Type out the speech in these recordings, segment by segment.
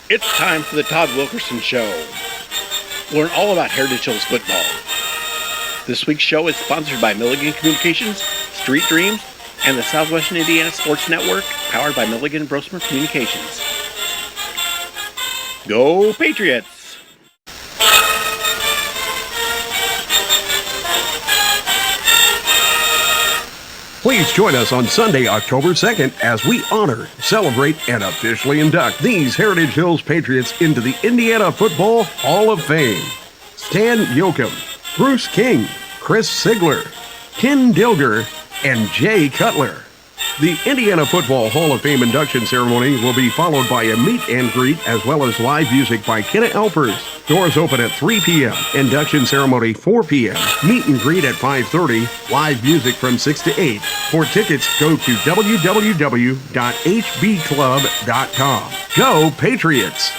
It's time for the Todd Wilkerson Show. Learn all about Heritage Hills football. This week's show is sponsored by Milligan Communications, Street Dreams, and the Southwestern Indiana Sports Network, powered by Milligan Brosmer Communications. Go Patriots! Please join us on Sunday, October 2nd, as we honor, celebrate, and officially induct these Heritage Hills Patriots into the Indiana Football Hall of Fame. Stan Yoakum, Bruce King, Chris Sigler, Ken Dilger, and Jay Cutler. The Indiana Football Hall of Fame induction ceremony will be followed by a meet and greet as well as live music by Kenna Alpers. Doors open at 3 p.m. Induction ceremony 4 p.m. Meet and greet at 5:30. Live music from 6 to 8. For tickets, go to www.hbclub.com. Go Patriots!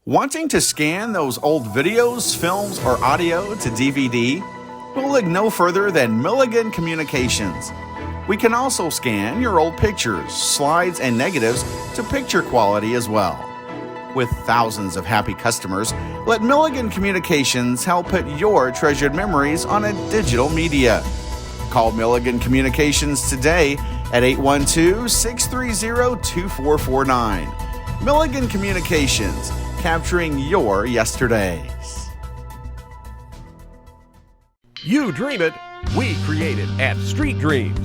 Wanting to scan those old videos, films, or audio to DVD? We'll look no further than Milligan Communications. We can also scan your old pictures, slides, and negatives to picture quality as well. With thousands of happy customers, let Milligan Communications help put your treasured memories on a digital media. Call Milligan Communications today at 812-630-2449. Milligan Communications, capturing your yesterdays. You dream it, we create it at Street Dreams.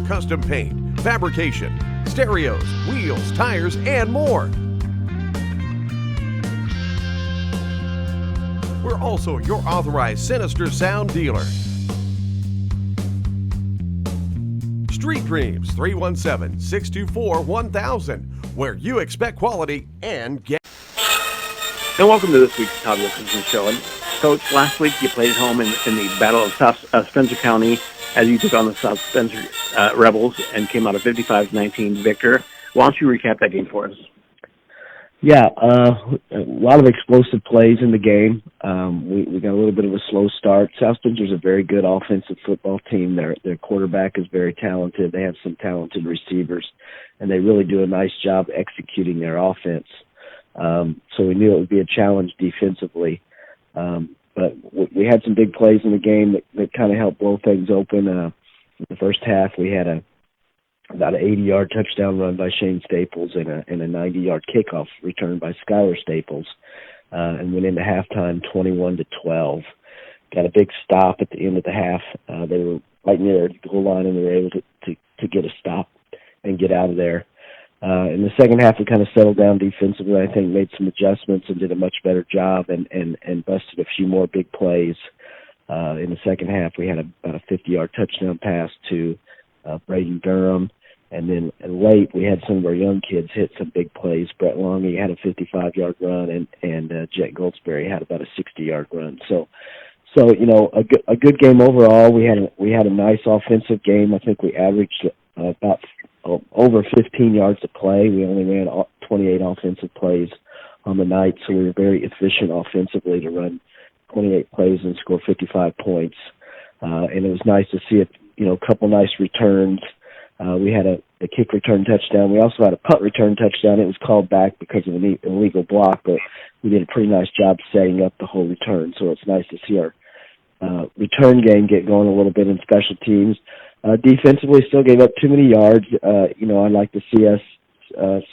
Custom paint, fabrication, stereos, wheels, tires, and more. We're also your authorized Sinister Sound dealer. Street Dreams, 317-624-1000, where you expect quality and get. And welcome to this week's Todd Wilkerson Show. And Coach, last week you played home in the Battle of South Spencer County as you took on the South Spencer Rebels and came out a 55-19 victor. Why don't you recap that game for us? Yeah, a lot of explosive plays in the game. We got a little bit of a slow start. South Spencer's a very good offensive football team. Their quarterback is very talented. They have some talented receivers, and they really do a nice job executing their offense. So we knew it would be a challenge defensively. But we had some big plays in the game that kind of helped blow things open. In the first half, we had about an 80-yard touchdown run by Shane Staples and a 90-yard kickoff return by Skylar Staples, and went into halftime 21-12. Got a big stop at the end of the half. They were right near the goal line, and they were able to get a stop and get out of there. In the second half, we kind of settled down defensively. I think made some adjustments and did a much better job and busted a few more big plays. In the second half, we had about a 50-yard touchdown pass to Braden Durham. And then late, we had some of our young kids hit some big plays. Brett Longy had a 55-yard run, and Jet Goldsberry had about a 60-yard run. So you know, a good game overall. We had a nice offensive game. I think we averaged about over 15 yards of play. We only ran 28 offensive plays on the night, so we were very efficient offensively to run 28 plays and score 55 points. And it was nice to see a couple nice returns. We had a kick return touchdown. We also had a punt return touchdown. It was called back because of an illegal block, but we did a pretty nice job setting up the whole return. So it's nice to see our return game get going a little bit in special teams. Defensively, still gave up too many yards. I'd like to see us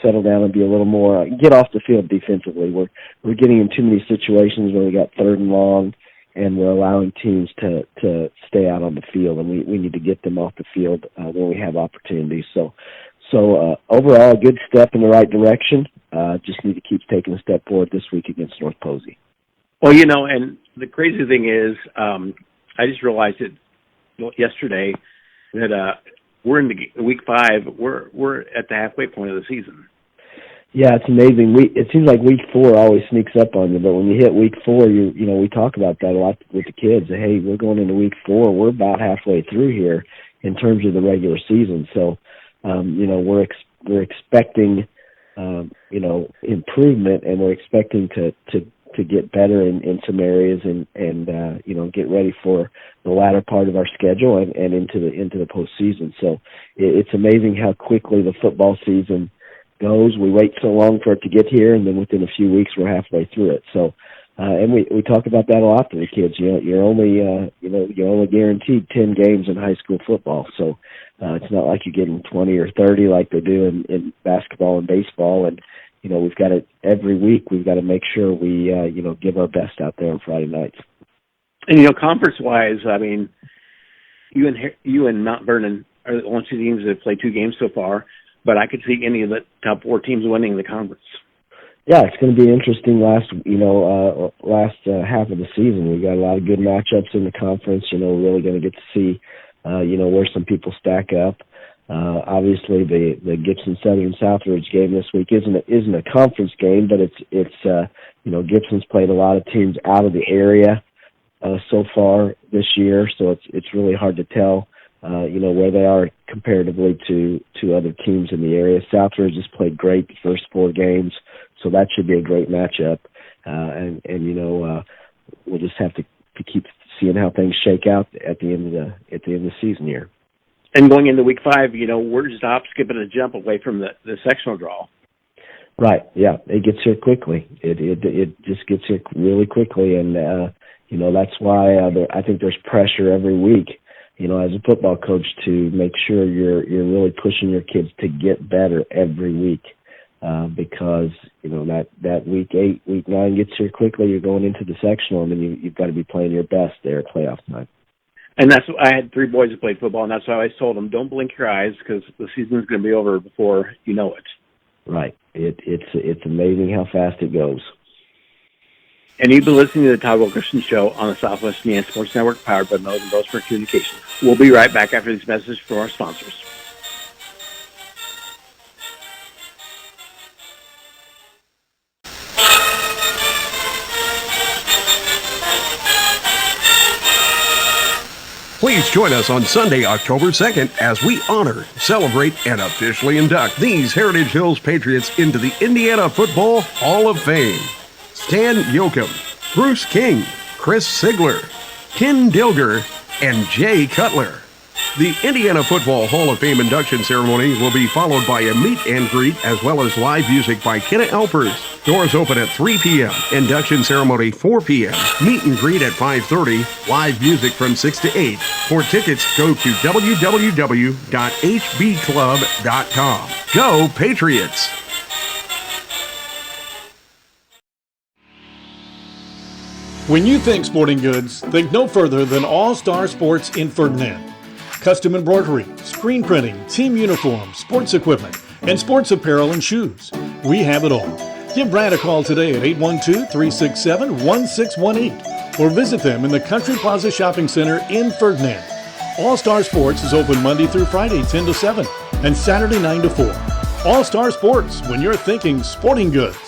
settle down and be a little more get off the field defensively. We're getting in too many situations where we got third and long, and we're allowing teams to stay out on the field, and we need to get them off the field when we have opportunities. So overall, a good step in the right direction. Just need to keep taking a step forward this week against North Posey. Well, and the crazy thing is, I just realized it yesterday that we're in the week 5. We're at the halfway point of the season. Yeah, it's amazing. It seems like week 4 always sneaks up on you, but when you hit week 4, we talk about that a lot with the kids. Hey, we're going into week 4. We're about halfway through here in terms of the regular season. So, we're expecting, improvement, and we're expecting to to get better in some areas and get ready for the latter part of our schedule and into the postseason. So it's amazing how quickly the football season goes. We wait so long for it to get here, and then within a few weeks we're halfway through it. So and we talk about that a lot to the kids. You're only guaranteed 10 games in high school football. So it's not like you're getting 20 or 30 like they do in basketball and baseball. And we've got to every week. We've got to make sure we give our best out there on Friday nights. And conference-wise, I mean, you and Mount Vernon are the only two teams that have played 2 games so far. But I could see any of the top 4 teams winning the conference. Yeah, it's going to be interesting last half of the season. We got a lot of good matchups in the conference. We're really going to get to see, where some people stack up. Obviously, the Gibson Southern Southridge game this week isn't a conference game, but it's Gibson's played a lot of teams out of the area so far this year, so it's really hard to tell. Where they are comparatively to other teams in the area. Southridge has played great the first 4 games, so that should be a great matchup. We'll just have to keep seeing how things shake out at the end of the season here. And going into week 5, we're just skipping a jump away from the sectional draw. Right. Yeah, it gets here quickly. It just gets here really quickly, and that's why I think there's pressure every week. As a football coach, to make sure you're really pushing your kids to get better every week, because that week 8, week 9 gets here quickly. You're going into the sectional, and then you've got to be playing your best there at playoff time. And I had 3 boys that played football, and that's why I always told them, don't blink your eyes because the season's going to be over before you know it. Right. It's amazing how fast it goes. And you've been listening to the Todd Wilkerson Show on the Southwest Indiana Sports Network, powered by Northern Brosford Communications. We'll be right back after these messages from our sponsors. Please join us on Sunday, October 2nd, as we honor, celebrate, and officially induct these Heritage Hills Patriots into the Indiana Football Hall of Fame. Stan Yoakum, Bruce King, Chris Sigler, Ken Dilger, and Jay Cutler. The Indiana Football Hall of Fame induction ceremony will be followed by a meet and greet as well as live music by Kenna Alpers. Doors open at 3 p.m., induction ceremony 4 p.m., meet and greet at 5:30, live music from 6 to 8. For tickets, go to www.hbclub.com. Go Patriots! When you think sporting goods, think no further than All Star Sports in Ferdinand. Custom embroidery, screen printing, team uniforms, sports equipment, and sports apparel and shoes. We have it all. Give Brad a call today at 812-367-1618 or visit them in the Country Plaza Shopping Center in Ferdinand. All Star Sports is open Monday through Friday 10 to 7 and Saturday 9 to 4. All Star Sports, when you're thinking sporting goods.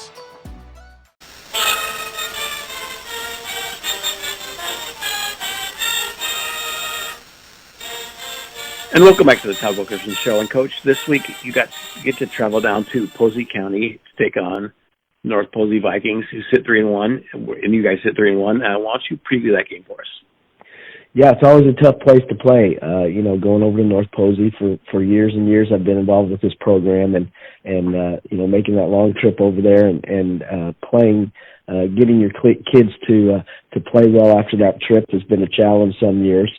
And welcome back to the Todd Wilkerson Show. And Coach, this week you get to travel down to Posey County to take on North Posey Vikings, who sit 3-1, and you guys sit 3-1. Why don't you preview that game for us? Yeah, it's always a tough place to play. Going over to North Posey for years and years, I've been involved with this program, and making that long trip over there and playing, getting your kids to play well after that trip has been a challenge some years.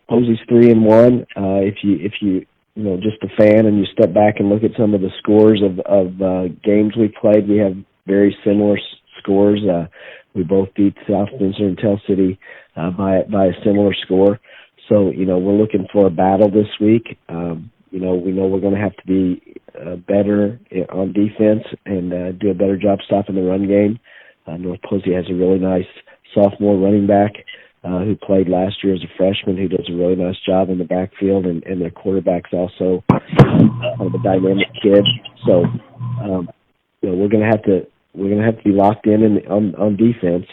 Posey's 3-1. If you just a fan and you step back and look at some of the scores of games we played, we have very similar scores. We both beat South Windsor and Tell City by a similar score. So we're looking for a battle this week. We know we're going to have to be better on defense and do a better job stopping the run game. North Posey has a really nice sophomore running back who played last year as a freshman, who does a really nice job in the backfield, and their quarterback's also kind of a dynamic kid. So, we're going to have to be locked in on defense,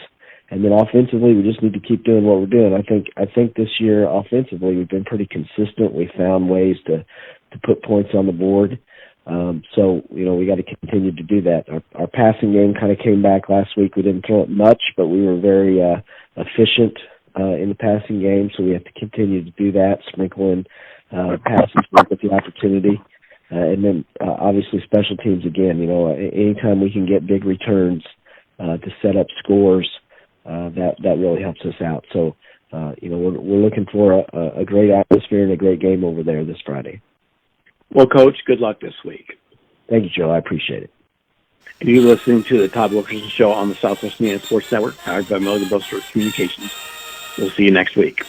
and then offensively, we just need to keep doing what we're doing. I think this year offensively we've been pretty consistent. We found ways to put points on the board. So, we got to continue to do that. Our passing game kind of came back last week. We didn't throw it much, but we were very efficient in the passing game, so we have to continue to do that, sprinkle in passes with the opportunity. And then, obviously, special teams again. Anytime we can get big returns to set up scores, that really helps us out. So, we're looking for a great atmosphere and a great game over there this Friday. Well, Coach, good luck this week. Thank you, Joe. I appreciate it. And you're listening to the Todd Wilkerson Show on the Southwest Indiana Sports Network, powered by Milligan Bus Communications. We'll see you next week.